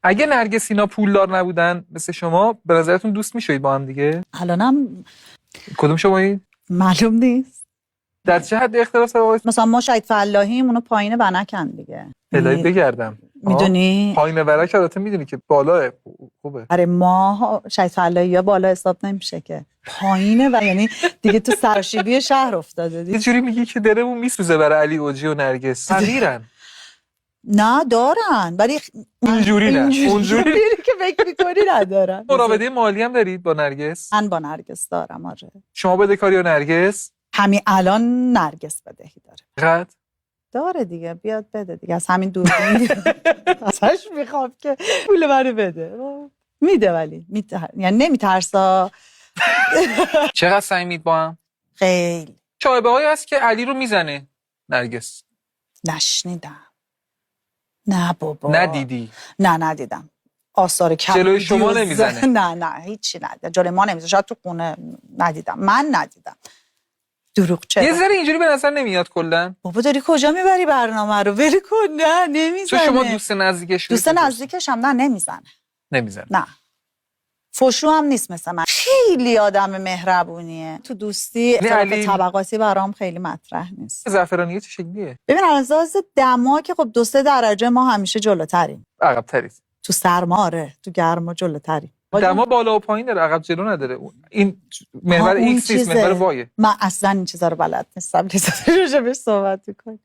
اگه نرگس اینا پولدار نبودن مثل شما، به نظرتون دوست میشوید با هم دیگه؟ الانم کدوم شمایید؟ معلوم نیست. در چه حد اختلاف آقای مثلا ما شاید فلاحیم، اونو پایین بنکن دیگه. الهی بگردم. میدونی پایین ورک البته میدونی که بالاه خوبه. آره ما شاید فلاحی ها بالا حساب نمیشه که پایینه و یعنی دیگه تو سرشیبی شهر افتاده یه دیگه. جوری میگی که دلمون میسوزه برای علی اوجی و نرگس. فقیرن. نه دارن ولی اینجوری نه اونجوری که فکر میکنی ندارن. مراوده مالی هم دارید با نرگس؟ من با نرگس دارم. آره شما بدهکاری و نرگس؟ همین الان نرگس بدهی داره. قد داره دیگه، بیاد بده دیگه. از همین دوربین ازش میخوام که پول منو بده. میده ولی یعنی نمیترسا. چقدر سعیمید با هم؟ خیلی. شایبه هایی هست که علی رو میزنه نرگس. نشنیدم. نه بابا. ندیدی؟ نه ندیدم. آثار کم جلوی شما نمیزنه؟ نه هیچی ندیدم. جلوی ما نمیزنه. شاید تو خونه ندیدم. من ندیدم. دروغ چرا؟ یه ذره اینجوری به نظر نمیاد کلا. بابا داری کجا میبری برنامه رو؟ ول کن. نه نمیزنه. تو شما دوست نزدیکش؟ دوست نزدیکش هم نه نمیزنه. نه فشو هم نیست مثل من. خیلی آدم مهربونیه. تو دوستی اختلاف طبقاتی برام خیلی مطرح نیست. زعفرانیه چه شکلیه؟ ببین از لحاظ دما که خب 2-3 درجه ما همیشه جلوتریم. عقب ترید. تو سرما آره، تو گرما جلوتریم. دما بالا و پایین داره، عقب جلو نداره. این محور ایکس نیست، محور وایه. من اصلا این چیزا رو بلد نیستم که راجع بهش صحبت کنم.